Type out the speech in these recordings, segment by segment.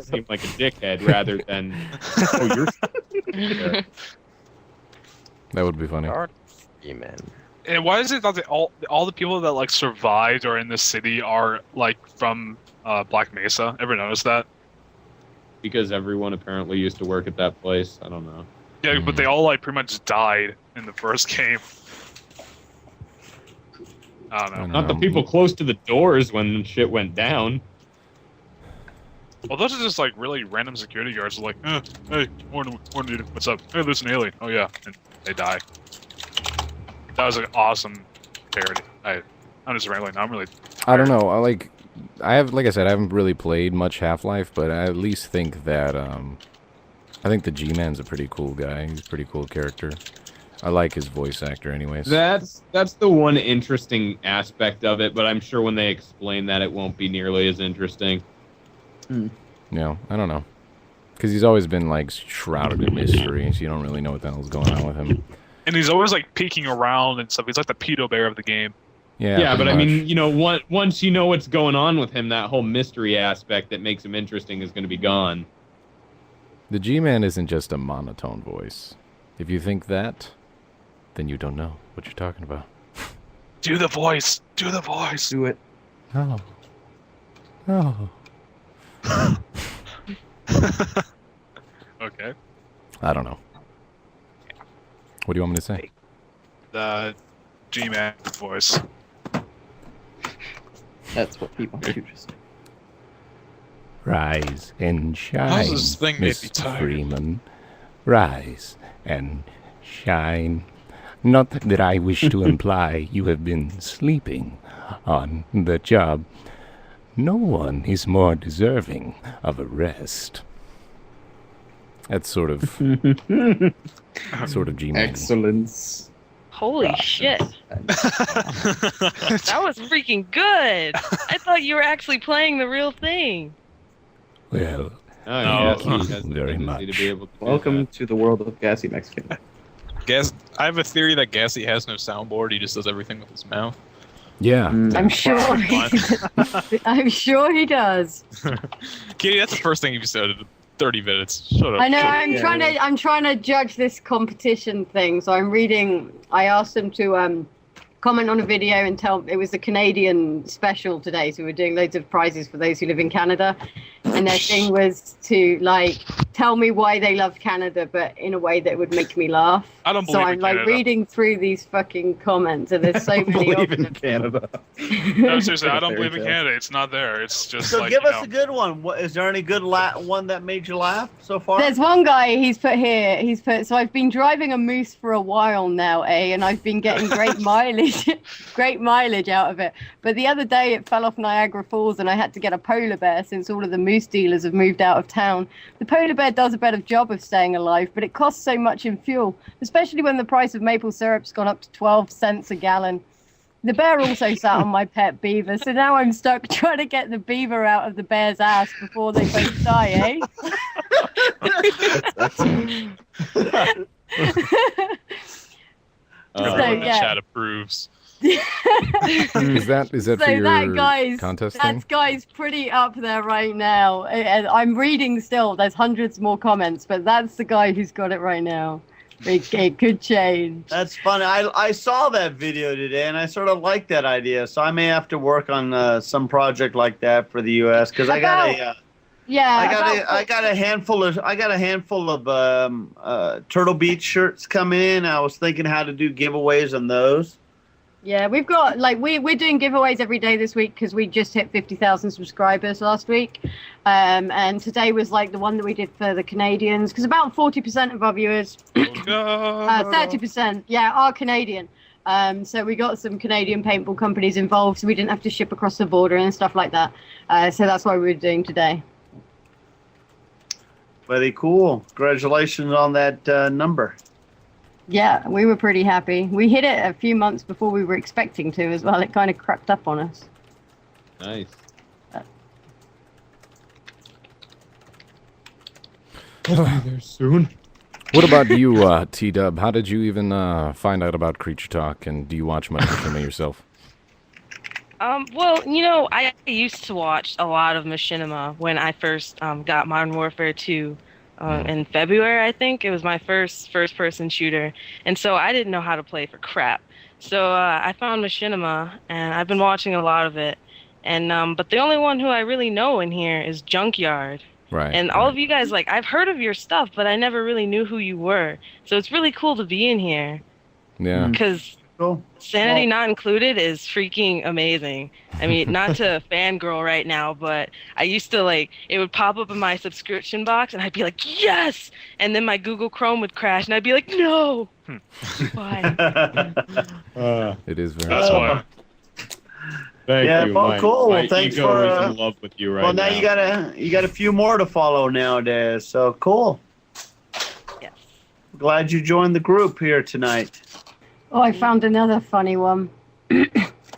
seem like a dickhead rather than, oh, you're. That would be funny. Man. And why is it that all the people that like survived or in the city are like from Black Mesa? Ever notice that? Because everyone apparently used to work at that place. I don't know. Yeah, but they all like pretty much died in the first game. I don't know. Not the people close to the doors when shit went down. Well, those are just like really random security guards. Like, hey, morning, dude, what's up? Hey, there's an alien. Oh yeah, and they die. That was an awesome parody. I'm just rambling. I'm really. I don't know. Like I said, I haven't really played much Half-Life, but I at least think that I think the G-Man's a pretty cool guy. He's a pretty cool character. I like his voice actor, anyways. That's the one interesting aspect of it, but I'm sure when they explain that, it won't be nearly as interesting. Yeah, I don't know, because he's always been like shrouded in mystery, so you don't really know what the hell's going on with him. And he's always like peeking around and stuff. He's like the pedo bear of the game. Yeah, but I mean, you know, once you know what's going on with him, that whole mystery aspect that makes him interesting is going to be gone. The G-Man isn't just a monotone voice. If you think that, then you don't know what you're talking about. Do the voice. Do the voice. Do it. Oh. Oh. Okay. I don't know. What do you want me to say? The G-Man voice. That's what people want you to say. Rise and shine, How's this thing made Miss me tired? Freeman. Rise and shine. Not that I wish to imply you have been sleeping on the job. No one is more deserving of a rest. That's sort of G-Man. Excellence. Holy shit. That was freaking good. I thought you were actually playing the real thing. Well, Thank you very much. Welcome to the world of Gassy Mexican. I have a theory that Gassy has no soundboard. He just does everything with his mouth. Yeah. I'm sure. I'm sure he does. Kitty, that's the first thing you've said in 30 minutes. Shut up. I know. Shut up. I'm trying to judge this competition thing. So I'm reading. I asked them to comment on a video and tell. It was the Canadian special today, so we're doing loads of prizes for those who live in Canada. And their thing was to like tell me why they love Canada, but in a way that would make me laugh. I don't So believe I'm in like Canada. reading through these fucking comments, and there's so many of them. Canada. No, seriously, I don't believe in Canada. It's not there. It's just So like, give you us know. a good one. Is there any good one that made you laugh so far? There's one guy he's put here. He's put. So I've been driving a Moose for a while now, and I've been getting great mileage, great mileage out of it. But the other day it fell off Niagara Falls, and I had to get a polar bear since all of the Moose dealers have moved out of town. The polar bear does a better job of staying alive, but it costs so much in fuel, especially when the price of maple syrup's gone up to 12 cents a gallon. The bear also sat on my pet beaver, so now I'm stuck trying to get the beaver out of the bear's ass before they both die, Everyone in the chat approves. Is that for So your that guy's contest that thing? guy's pretty up there right now. And I'm reading still. There's hundreds more comments, but that's the guy who's got it right now. It could change. That's funny. I saw that video today, and I sort of like that idea. So I may have to work on some project like that for the U.S. because I got I got a handful of Turtle Beach shirts coming in. I was thinking how to do giveaways on those. Yeah, we've got we're doing giveaways every day this week because we just hit 50,000 subscribers last week, and today was like the one that we did for the Canadians because about 40% of our viewers, 30%, are Canadian. So we got some Canadian paintball companies involved, so we didn't have to ship across the border and stuff like that. So that's why we were doing today. Very cool. Congratulations on that number. Yeah, we were pretty happy. We hit it a few months before we were expecting to as well. It kind of crept up on us. Nice. There soon. What about you, T-Dub? How did you even find out about Creature Talk, and do you watch much of it yourself? Well, I used to watch a lot of Machinima when I first got Modern Warfare 2 in February, I think. It was my first-person shooter, and so I didn't know how to play for crap. So I found Machinima, and I've been watching a lot of it. And but the only one who I really know in here is Junkyard. Right. And all of you guys, like, I've heard of your stuff, but I never really knew who you were. So it's really cool to be in here. Yeah. Because Cool. Sanity Not Included is freaking amazing. I mean, not to fangirl right now, but I used to, like, it would pop up in my subscription box, and I'd be like, yes! And then my Google Chrome would crash, and I'd be like, no! Why? It is very That's why. Thank Yeah, you. well, my, cool. My Thanks ego for, is in love with you right Well, now you got a few more to follow nowadays. So cool. Yes. Glad you joined the group here tonight. Oh, I found another funny one.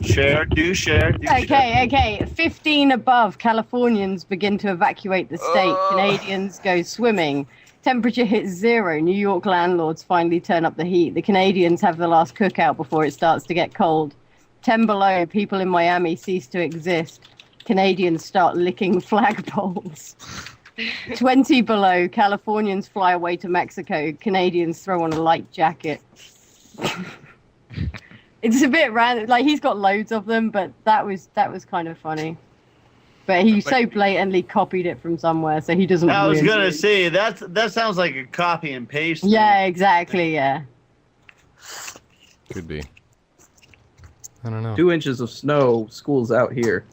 Share. Okay. 15 above, Californians begin to evacuate the state. Canadians go swimming. Temperature hits 0. New York landlords finally turn up the heat. The Canadians have the last cookout before it starts to get cold. 10 below, people in Miami cease to exist. Canadians start licking flagpoles. 20 below, Californians fly away to Mexico. Canadians throw on a light jacket. It's a bit random. Like, he's got loads of them, but that was kind of funny. But he so blatantly copied it from somewhere, so he doesn't. I was really gonna say that sounds like a copy and paste. Yeah, exactly. Yeah. Could be. I don't know. 2 inches of snow. School's out here.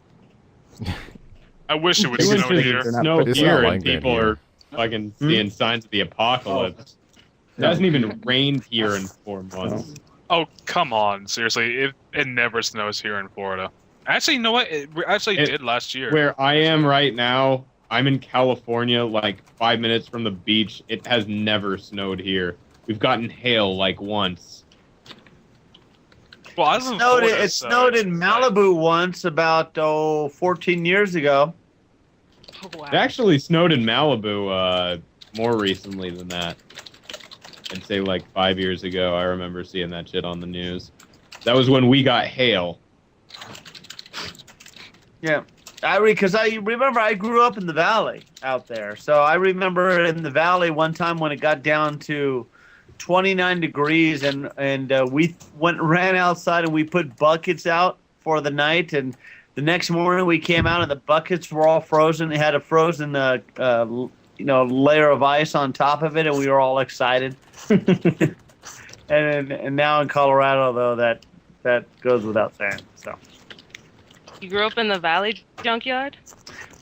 I wish it would It was snow just here. snow It's here, not and like that people here. are fucking seeing signs of the apocalypse. It No. hasn't even rained here in 4 months. Oh, come on. Seriously, it never snows here in Florida. Actually, you know what? It actually did last year. Where I am right now, I'm in California, like 5 minutes from the beach. It has never snowed here. We've gotten hail like once. Well, I was in Florida, It so snowed it's in like- Malibu once about 14 years ago. Oh, wow. It actually snowed in Malibu more recently than that. I'd say like 5 years ago. I remember seeing that shit on the news. That was when we got hail. Yeah, because I remember I grew up in the valley out there, so I remember in the valley one time when it got down to 29 degrees, and we ran outside and we put buckets out for the night, and the next morning we came out and the buckets were all frozen. It had a frozen layer of ice on top of it, and we were all excited. and now in Colorado though that goes without saying. So You grew up in the Valley Junkyard?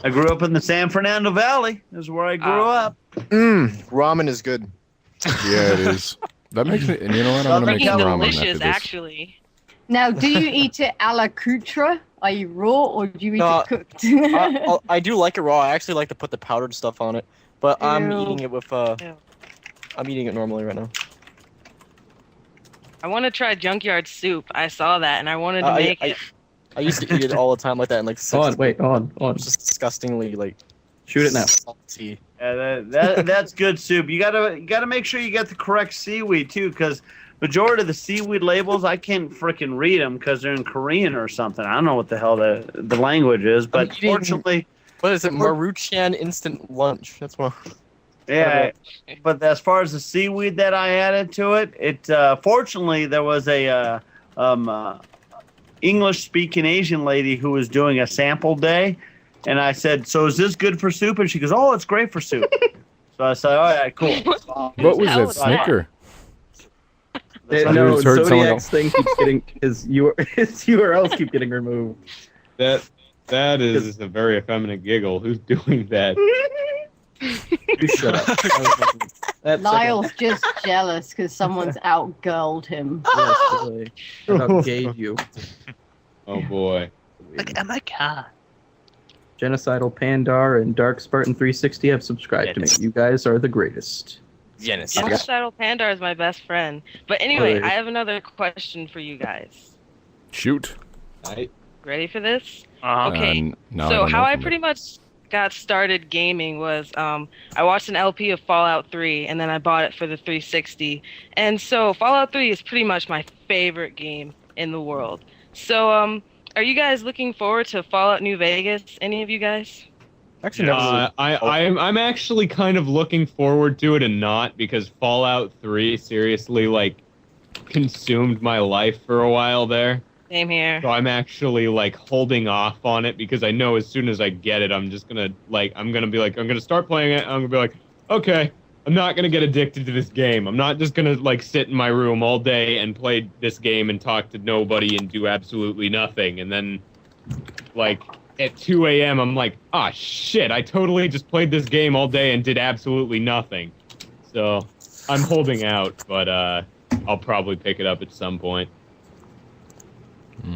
I grew up in the San Fernando Valley. Is where I grew up. Ramen is good. Yeah, it is. That makes me. And you know what? I'm gonna make Freaking some ramen after delicious, this. actually. Now, do you eat it a la coutre? Are you raw or do you eat No, it cooked? I do like it raw. I actually like to put the powdered stuff on it, but I'm Ew. eating it with Ew. I'm eating it normally right now. I want to try Junkyard Soup. I saw that, and I wanted to make it. I used to eat it all the time like that, and like On, wait, on. it's just disgustingly like Shoot it now. salty. Yeah, that's good soup. You gotta make sure you get the correct seaweed too, because majority of the seaweed labels I can't freaking read them because they're in Korean or something. I don't know what the hell the language is, but eating- fortunately, What is it? Maruchan instant lunch. That's what. yeah. But as far as the seaweed that I added to it, fortunately there was a English-speaking Asian lady who was doing a sample day, and I said, "So is this good for soup?" And she goes, "Oh, it's great for soup." So I said, "Oh yeah, cool." What was hell that was that? Snicker? That's No, just heard someone Zodiac's thing keeps getting his URLs keep getting removed. That is a very effeminate giggle. Who's doing that? You shut up. That's Lyle's just jealous because someone's outgirled him. Yes, really. I outgave you. Oh boy. Genocidal Pandar and Dark Spartan 360 have subscribed to me. You guys are the greatest. Yes. Genocidal Pandar is my best friend. But anyway, Right. I have another question for you guys. Shoot. Ready for this? Uh-huh. Okay, No, so don't how know I from pretty it. much got started gaming was I watched an LP of Fallout 3 and then I bought it for the 360. And so Fallout 3 is pretty much my favorite game in the world. So Are you guys looking forward to Fallout New Vegas? Any of you guys? Actually, never. I'm actually kind of looking forward to it and not, because Fallout 3 seriously like consumed my life for a while there. Same here. So I'm actually like holding off on it because I know as soon as I get it, I'm just gonna I'm gonna start playing it. I'm gonna be like, okay, I'm not gonna get addicted to this game. I'm not just gonna like sit in my room all day and play this game and talk to nobody and do absolutely nothing. And then like at 2 a.m. I'm like, ah, shit, I totally just played this game all day and did absolutely nothing. So I'm holding out, but I'll probably pick it up at some point.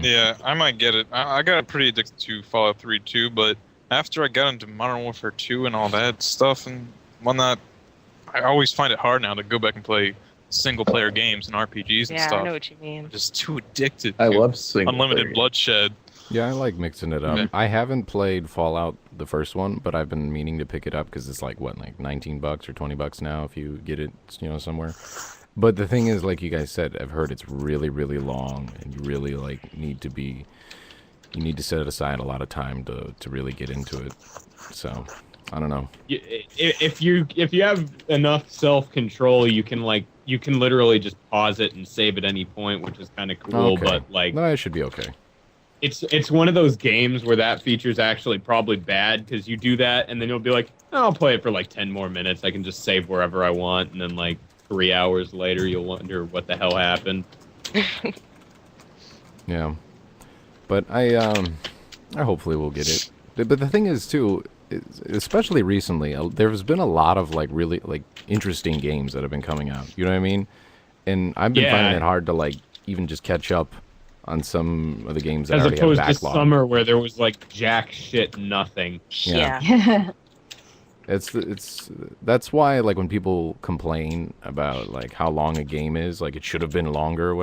Yeah, I might get it. I got pretty addicted to Fallout 3 too, but after I got into Modern Warfare 2 and all that stuff and whatnot, I always find it hard now to go back and play single-player games and RPGs and Yeah, stuff. I know what you mean. I'm just too addicted I to love single unlimited player. bloodshed. Yeah, I like mixing it up. Yeah. I haven't played Fallout the first one, but I've been meaning to pick it up because it's like what, like $19 or $20 now if you get it, somewhere. But the thing is, like you guys said, I've heard it's really, really long, and you really like need to set aside a lot of time to really get into it. So, I don't know. If you have enough self-control, you can literally just pause it and save at any point, which is kind of cool. Okay. But like, No, it should be okay. it's one of those games where that feature's actually probably bad because you do that and then you'll be like, oh, I'll play it for like 10 more minutes. I can just save wherever I want, and then like 3 hours later, you'll wonder what the hell happened. Yeah, but I hopefully will get it. But the thing is too, especially recently, there's been a lot of like really like interesting games that have been coming out. You know what I mean? And I've been finding it hard to like even just catch up on some of the games that As already opposed have to backlog. summer where there was like jack shit nothing. Yeah. That's why like when people complain about like how long a game is, like it should have been longer or whatever.